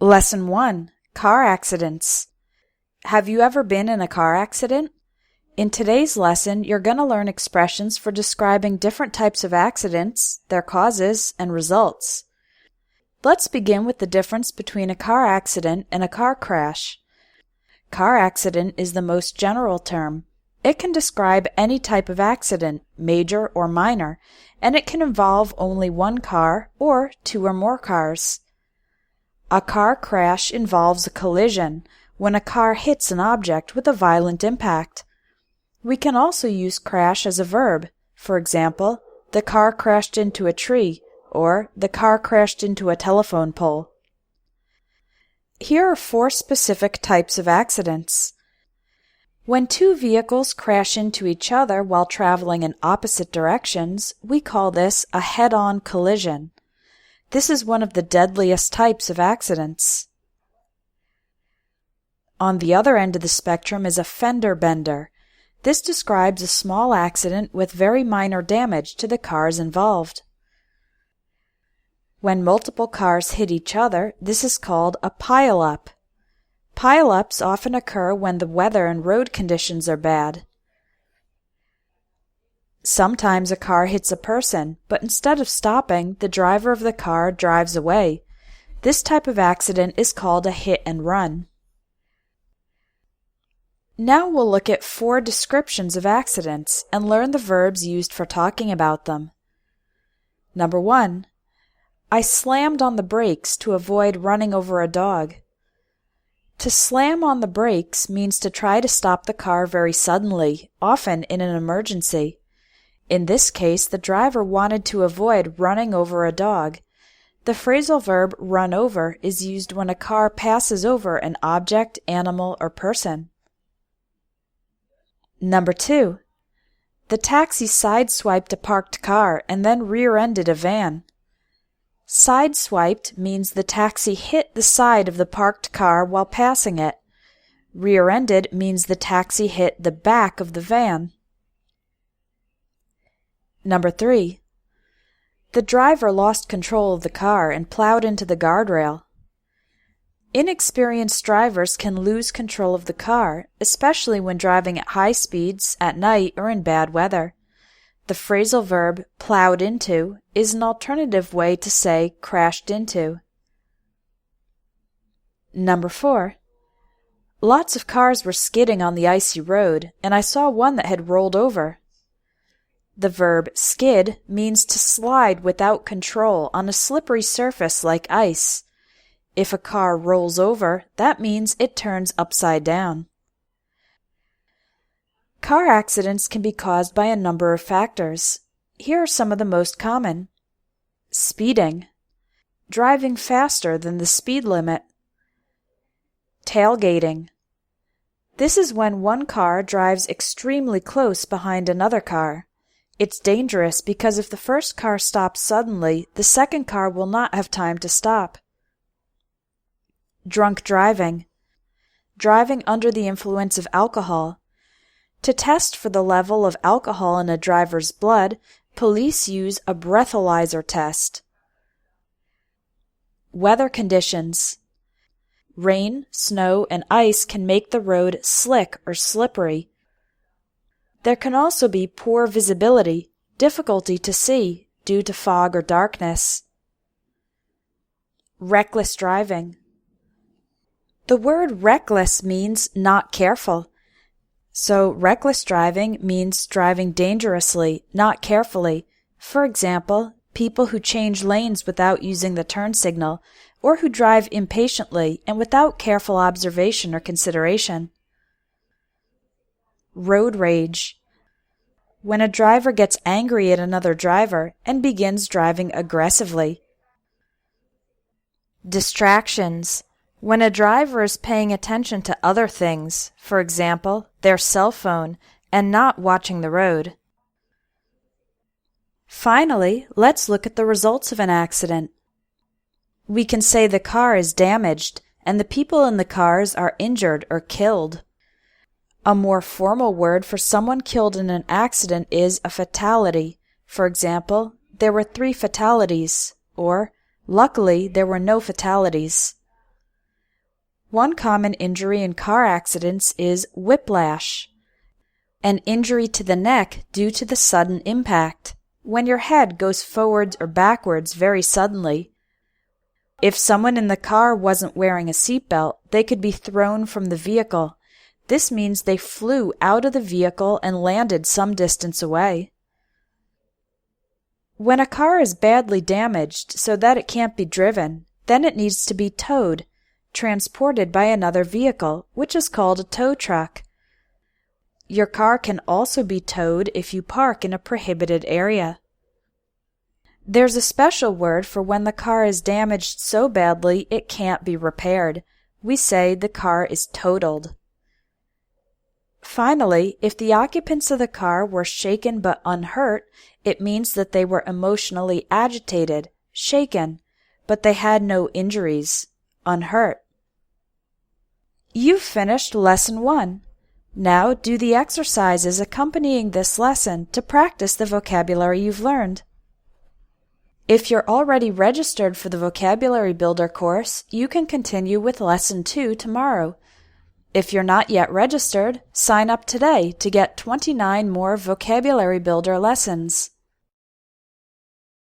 Lesson 1. Car Accidents. Have you ever been in a car accident? In today's lesson, you're going to learn expressions for describing different types of accidents, their causes, and results. Let's begin with the difference between a car accident and a car crash. Car accident is the most general term. It can describe any type of accident, major or minor, and it can involve only one car or two or more cars. A car crash involves a collision, when a car hits an object with a violent impact. We can also use crash as a verb. For example, the car crashed into a tree, or the car crashed into a telephone pole. Here are 4 specific types of accidents. When two vehicles crash into each other while traveling in opposite directions, we call this a head-on collision. This is one of the deadliest types of accidents. On the other end of the spectrum is a fender bender. This describes a small accident with very minor damage to the cars involved. When multiple cars hit each other, this is called a pile-up. Pile-ups often occur when the weather and road conditions are bad. Sometimes a car hits a person, but instead of stopping, the driver of the car drives away. This type of accident is called a hit and run. Now we'll look at 4 descriptions of accidents and learn the verbs used for talking about them. Number 1. I slammed on the brakes to avoid running over a dog. To slam on the brakes means to try to stop the car very suddenly, often in an emergency. In this case, the driver wanted to avoid running over a dog. The phrasal verb run over is used when a car passes over an object, animal, or person. Number 2. The taxi sideswiped a parked car and then rear-ended a van. Sideswiped means the taxi hit the side of the parked car while passing it. Rear-ended means the taxi hit the back of the van. Number 3. The driver lost control of the car and plowed into the guardrail. Inexperienced drivers can lose control of the car, especially when driving at high speeds, at night, or in bad weather. The phrasal verb plowed into is an alternative way to say crashed into. Number 4. Lots of cars were skidding on the icy road, and I saw one that had rolled over. The verb skid means to slide without control on a slippery surface like ice. If a car rolls over, that means it turns upside down. Car accidents can be caused by a number of factors. Here are some of the most common. Speeding, driving faster than the speed limit. Tailgating. This is when one car drives extremely close behind another car. It's dangerous because if the first car stops suddenly, the second car will not have time to stop. Drunk driving, driving under the influence of alcohol. To test for the level of alcohol in a driver's blood, police use a breathalyzer test. Weather conditions. Rain, snow, and ice can make the road slick or slippery. There can also be poor visibility, difficulty to see due to fog or darkness. Reckless driving. The word reckless means not careful. So reckless driving means driving dangerously, not carefully. For example, people who change lanes without using the turn signal, or who drive impatiently and without careful observation or consideration. Road rage. When a driver gets angry at another driver and begins driving aggressively. Distractions. When a driver is paying attention to other things, for example, their cell phone, and not watching the road. Finally, let's look at the results of an accident. We can say the car is damaged, and the people in the cars are injured or killed. A more formal word for someone killed in an accident is a fatality. For example, there were 3 fatalities, or luckily there were no fatalities. One common injury in car accidents is whiplash, an injury to the neck due to the sudden impact, when your head goes forwards or backwards very suddenly. If someone in the car wasn't wearing a seatbelt, they could be thrown from the vehicle. This means they flew out of the vehicle and landed some distance away. When a car is badly damaged so that it can't be driven, then it needs to be towed, transported by another vehicle, which is called a tow truck. Your car can also be towed if you park in a prohibited area. There's a special word for when the car is damaged so badly it can't be repaired. We say the car is totaled. Finally, if the occupants of the car were shaken but unhurt, it means that they were emotionally agitated, shaken, but they had no injuries, unhurt. You've finished Lesson 1. Now do the exercises accompanying this lesson to practice the vocabulary you've learned. If you're already registered for the Vocabulary Builder course, you can continue with Lesson 2 tomorrow. If you're not yet registered, sign up today to get 29 more Vocabulary Builder lessons.